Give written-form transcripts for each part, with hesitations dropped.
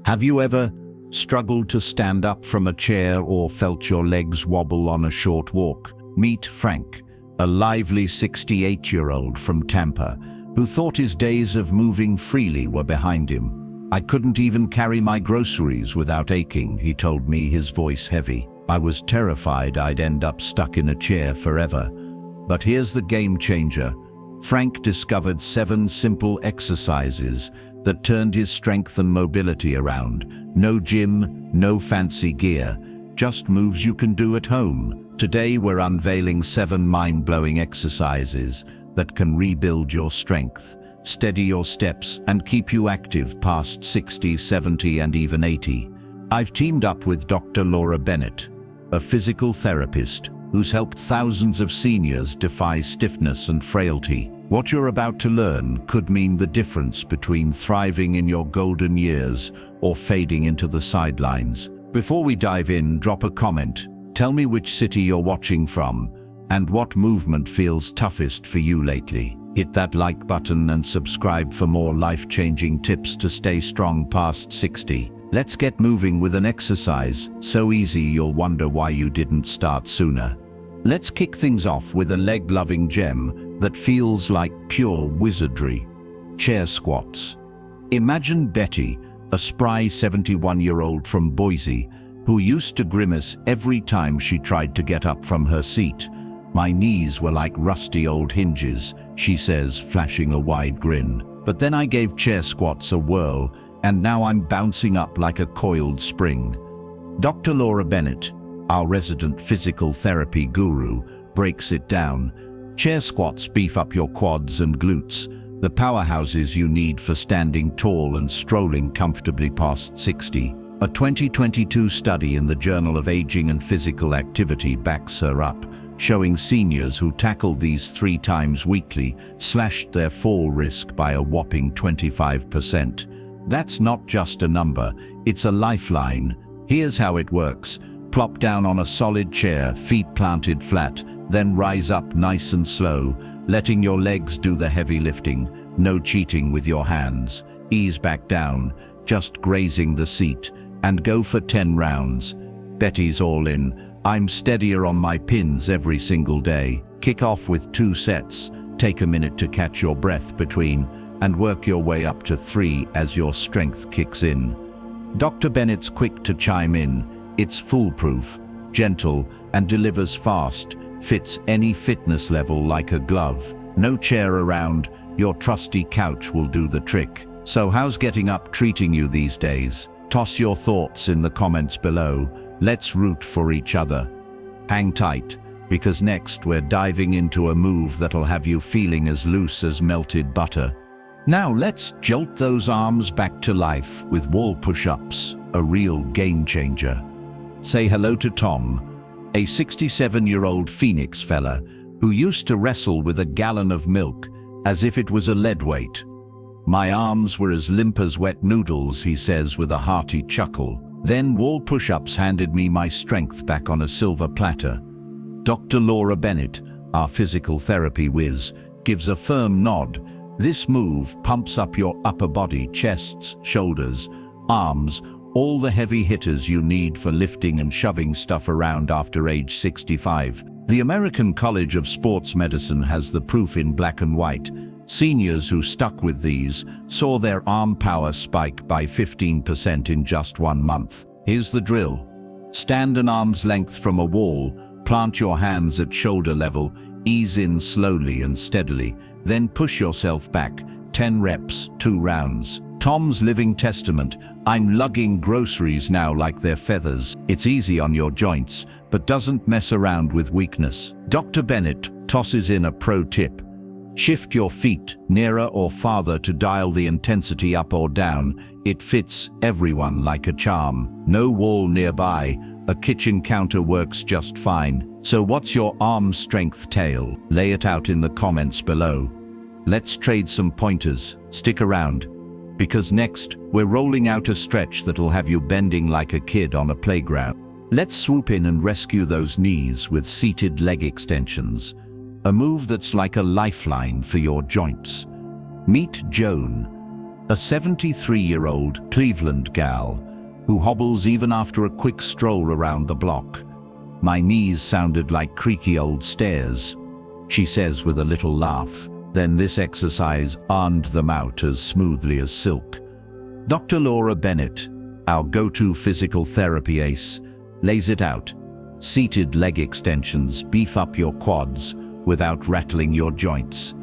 Have you ever struggled to stand up from a chair or felt your legs wobble on a short walk? Meet Frank, a lively 68-year-old from Tamer, who thought his days of moving freely were behind him. "I couldn't even carry my groceries without aching," he told me, his voice heavy. "I was terrified I'd end up stuck in a chair forever." But here's the game changer. Frank discovered 7 simple exercises that turned his strength and mobility around. No gym, no fancy gear, just moves you can do at home. Today we're unveiling 7 mind-blowing exercises that can rebuild your strength, steady your steps, and keep you active past 60, 70, and even 80. I've teamed up with Dr. Laura Bennett, a physical therapist who's helped thousands of seniors defy stiffness and frailty. What you're about to learn could mean the difference between thriving in your golden years or fading into the sidelines. Before we dive in, drop a comment. Tell me which city you're watching from and what movement feels toughest for you lately. Hit that like button and subscribe for more life-changing tips to stay strong past 60. Let's get moving with an exercise so easy you'll wonder why you didn't start sooner. Let's kick things off with a leg-loving gem that feels like pure wizardry: chair squats. Imagine Betty, a spry 71-year-old from Boise, who used to grimace every time she tried to get up from her seat. "My knees were like rusty old hinges," she says, flashing a wide grin. "But then I gave chair squats a whirl, and now I'm bouncing up like a coiled spring." Dr. Laura Bennett, our resident physical therapy guru, breaks it down. Chair squats beef up your quads and glutes, the powerhouses you need for standing tall and strolling comfortably past 60. A 2022 study in the Journal of Aging and Physical Activity backs her up, showing seniors who tackled these 3 times weekly slashed their fall risk by a whopping 25%. That's not just a number, it's a lifeline. Here's how it works. Plop down on a solid chair, feet planted flat, then rise up nice and slow, letting your legs do the heavy lifting. No cheating with your hands. Ease back down, just grazing the seat, and go for 10 rounds. Betty's all in. "I'm steadier on my pins every single day." Kick off with 2 sets. Take a minute to catch your breath between, and work your way up to 3 as your strength kicks in. Dr. Bennett's quick to chime in. It's foolproof, gentle, and delivers fast. Fits any fitness level like a glove. No chair around, your trusty couch will do the trick. So how's getting up treating you these days? Toss your thoughts in the comments below. Let's root for each other. Hang tight, because next we're diving into a move that'll have you feeling as loose as melted butter. Now let's jolt those arms back to life with wall push-ups, a real game changer. Say hello to Tom, a 67-year-old Phoenix fella who used to wrestle with a gallon of milk as if it was a lead weight. "My arms were as limp as wet noodles," he says with a hearty chuckle. "Then wall push-ups handed me my strength back on a silver platter." Dr. Laura Bennett, our physical therapy whiz, gives a firm nod. This move pumps up your upper body, chests, shoulders, arms, all the heavy hitters you need for lifting and shoving stuff around after age 65. The American College of Sports Medicine has the proof in black and white. Seniors who stuck with these saw their arm power spike by 15% in just 1 month. Here's the drill. Stand an arm's length from a wall, plant your hands at shoulder level, ease in slowly and steadily, then push yourself back. 10 reps, 2 rounds. Tom's living testament. I'm lugging groceries now like they're feathers. It's easy on your joints, but doesn't mess around with weakness. Dr. Bennett tosses in a pro tip. Shift your feet nearer or farther to dial the intensity up or down. It fits everyone like a charm. No wall nearby. A kitchen counter works just fine. So what's your arm strength tale? Lay it out in the comments below. Let's trade some pointers. Stick around, because next we're rolling out a stretch that'll have you bending like a kid on a playground. Let's swoop in and rescue those knees with seated leg extensions. A move that's like a lifeline for your joints. Meet Joan, a 73-year-old Cleveland gal who hobbles even after a quick stroll around the block. My knees sounded like creaky old stairs, she says with a little laugh. Then this exercise ironed them out as smoothly as silk. Dr. Laura Bennett, our go-to physical therapy ace, lays it out. Seated leg extensions beef up your quads without rattling your joints.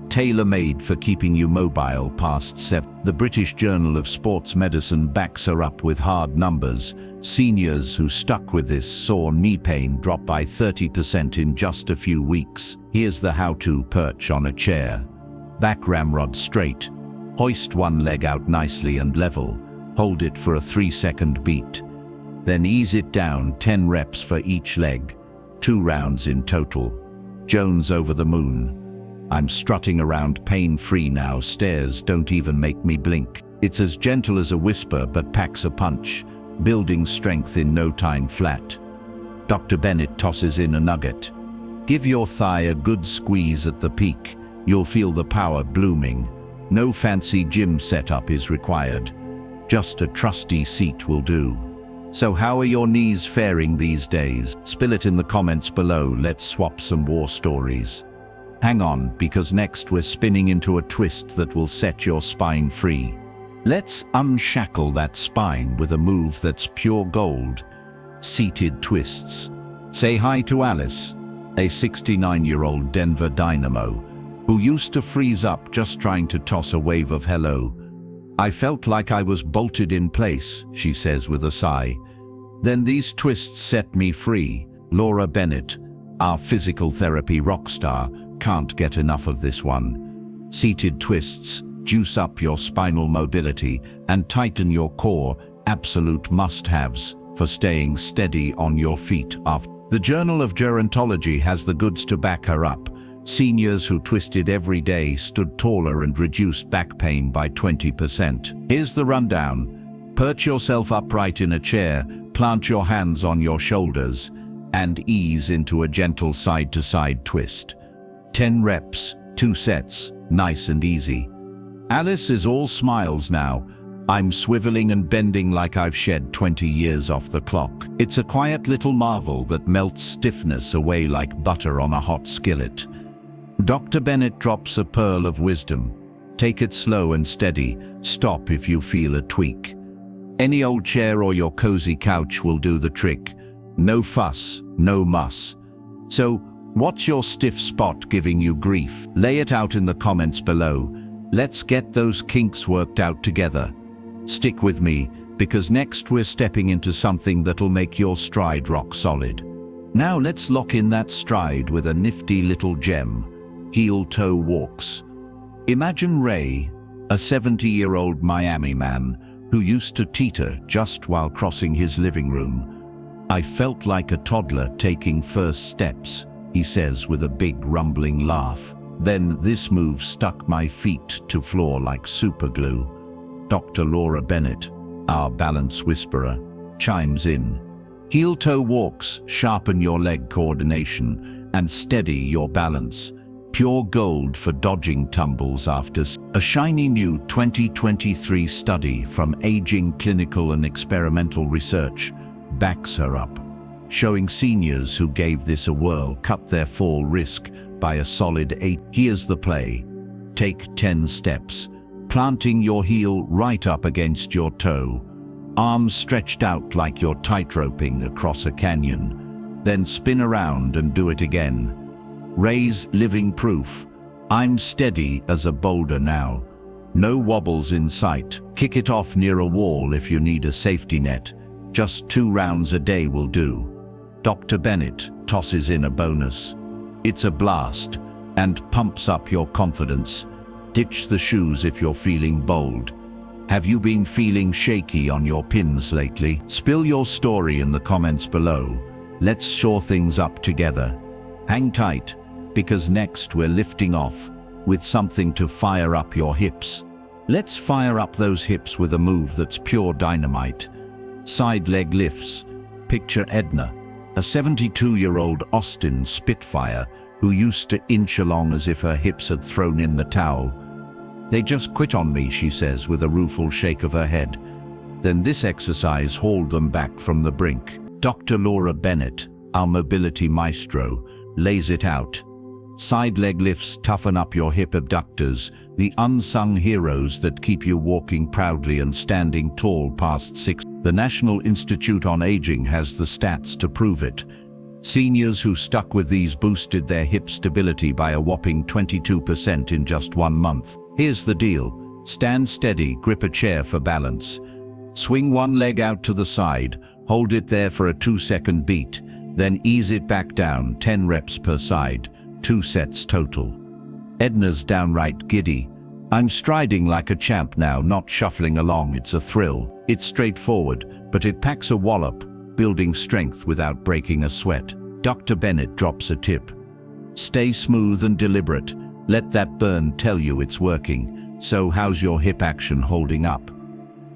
Tailor-made for keeping you mobile past 7. The British Journal of Sports Medicine backs her up with hard numbers. Seniors who stuck with this saw knee pain drop by 30% in just a few weeks. Here's the how-to: perch on a chair. Back ramrod straight. Hoist one leg out nicely and level. Hold it for a 3-second beat. Then ease it down, 10 reps for each leg. 2 rounds in total. Jones over the moon. I'm strutting around pain-free now. Stairs don't even make me blink. It's as gentle as a whisper but packs a punch, building strength in no time flat. Dr. Bennett tosses in a nugget. Give your thigh a good squeeze at the peak. You'll feel the power blooming. No fancy gym setup is required. Just a trusty seat will do. So how are your knees faring these days? Spill it in the comments below. Let's swap some war stories. Hang on, because next we're spinning into a twist that will set your spine free. Let's unshackle that spine with a move that's pure gold. Seated twists. Say hi to Alice, a 69-year-old Denver dynamo, who used to freeze up just trying to toss a wave of hello. I felt like I was bolted in place, she says with a sigh. Then these twists set me free. Laura Bennett, our physical therapy rock star, can't get enough of this one. Seated twists juice up your spinal mobility and tighten your core, absolute must-haves for staying steady on your feet after. The Journal of Gerontology has the goods to back her up. Seniors who twisted every day stood taller and reduced back pain by 20%. Here's the rundown. Perch yourself upright in a chair, plant your hands on your shoulders, and ease into a gentle side-to-side twist. 10 reps, 2 sets, nice and easy. Alice is all smiles now. I'm swiveling and bending like I've shed 20 years off the clock. It's a quiet little marvel that melts stiffness away like butter on a hot skillet. Dr. Bennett drops a pearl of wisdom. Take it slow and steady. Stop if you feel a tweak. Any old chair or your cozy couch will do the trick. No fuss, no muss. So, what's your stiff spot giving you grief? Lay it out in the comments below. Let's get those kinks worked out together. Stick with me, because next we're stepping into something that'll make your stride rock solid. Now let's lock in that stride with a nifty little gem: heel-toe walks. Imagine Ray, a 70-year-old Miami man who used to teeter just while crossing his living room. I felt like a toddler taking first steps, he says with a big rumbling laugh. Then this move stuck my feet to floor like superglue. Dr. Laura Bennett, our balance whisperer, chimes in. Heel-toe walks sharpen your leg coordination and steady your balance. Pure gold for dodging tumbles after. A shiny new 2023 study from Aging Clinical and Experimental Research backs her up, showing seniors who gave this a whirl cut their fall risk by a solid 8. Here's the play. Take 10 steps, planting your heel right up against your toe, arms stretched out like you're tightroping across a canyon. Then spin around and do it again. Ray's living proof. I'm steady as a boulder now. No wobbles in sight. Kick it off near a wall if you need a safety net. Just 2 rounds a day will do. Dr. Bennett tosses in a bonus. It's a blast and pumps up your confidence. Ditch the shoes if you're feeling bold. Have you been feeling shaky on your pins lately? Spill your story in the comments below. Let's shore things up together. Hang tight, because next we're lifting off with something to fire up your hips. Let's fire up those hips with a move that's pure dynamite. Side leg lifts. Picture Edna, a 72-year-old Austin Spitfire who used to inch along as if her hips had thrown in the towel. They just quit on me, she says with a rueful shake of her head. Then this exercise hauled them back from the brink. Dr. Laura Bennett, our mobility maestro, lays it out. Side leg lifts toughen up your hip abductors, the unsung heroes that keep you walking proudly and standing tall past 6. The National Institute on Aging has the stats to prove it. Seniors who stuck with these boosted their hip stability by a whopping 22% in just 1 month. Here's the deal. Stand steady, grip a chair for balance. Swing one leg out to the side, hold it there for a 2-second beat, then ease it back down, 10 reps per side, 2 sets total. Edna's downright giddy. I'm striding like a champ now, not shuffling along, it's a thrill. It's straightforward, but it packs a wallop, building strength without breaking a sweat. Dr. Bennett drops a tip. Stay smooth and deliberate. Let that burn tell you it's working. So how's your hip action holding up?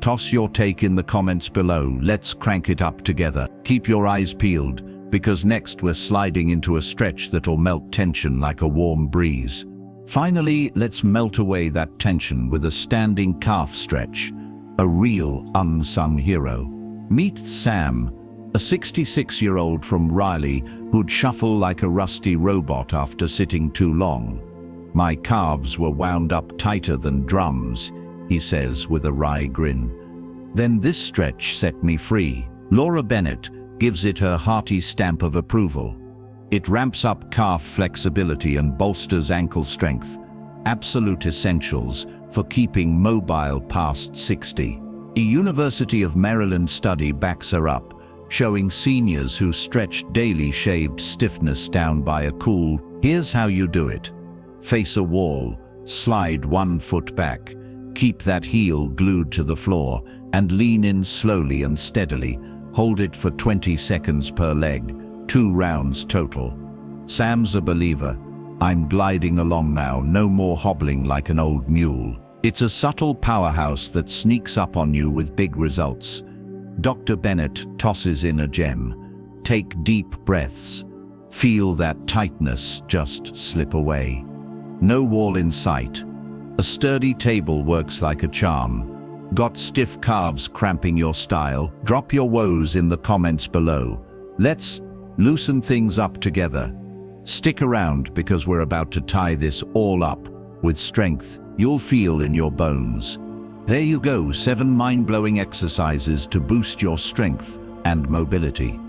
Toss your take in the comments below. Let's crank it up together. Keep your eyes peeled, because next we're sliding into a stretch that'll melt tension like a warm breeze. Finally, let's melt away that tension with a standing calf stretch. A real unsung hero. Meet Sam, a 66-year-old from Raleigh who'd shuffle like a rusty robot after sitting too long. My calves were wound up tighter than drums, he says with a wry grin. Then this stretch set me free. Laura Bennett gives it her hearty stamp of approval. It ramps up calf flexibility and bolsters ankle strength, absolute essentials for keeping mobile past 60. A University of Maryland study backs her up, showing seniors who stretched daily shaved stiffness down by a cool, here's how you do it. Face a wall, slide 1 foot back, keep that heel glued to the floor, and lean in slowly and steadily. Hold it for 20 seconds per leg, 2 rounds total. Sam's a believer. I'm gliding along now, no more hobbling like an old mule. It's a subtle powerhouse that sneaks up on you with big results. Dr. Bennett tosses in a gem. Take deep breaths. Feel that tightness just slip away. No wall in sight. A sturdy table works like a charm. Got stiff calves cramping your style? Drop your woes in the comments below. Let's loosen things up together. Stick around because we're about to tie this all up with strength you'll feel in your bones. There you go, 7 mind-blowing exercises to boost your strength and mobility.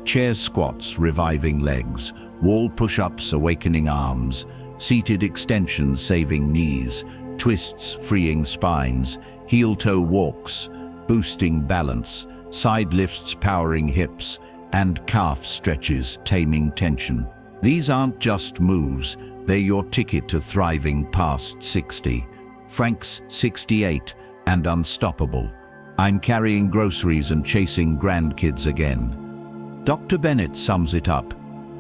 Chair squats, reviving legs. Wall push-ups, awakening arms. Seated extensions, saving knees. Twists, freeing spines. Heel-toe walks, boosting balance. Side lifts, powering hips. And calf stretches, taming tension. These aren't just moves, they're your ticket to thriving past 60. Frank's 68 and unstoppable. I'm carrying groceries and chasing grandkids again. Dr. Bennett sums it up.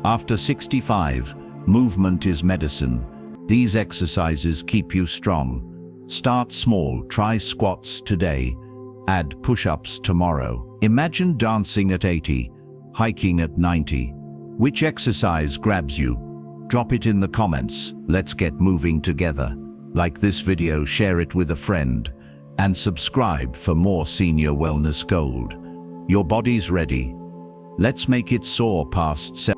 After 65, movement is medicine. These exercises keep you strong. Start small, try squats today. Add push-ups tomorrow. Imagine dancing at 80, hiking at 90. Which exercise grabs you? Drop it in the comments. Let's get moving together. Like this video, share it with a friend, and subscribe for more senior wellness gold. Your body's ready. Let's make it soar past 70.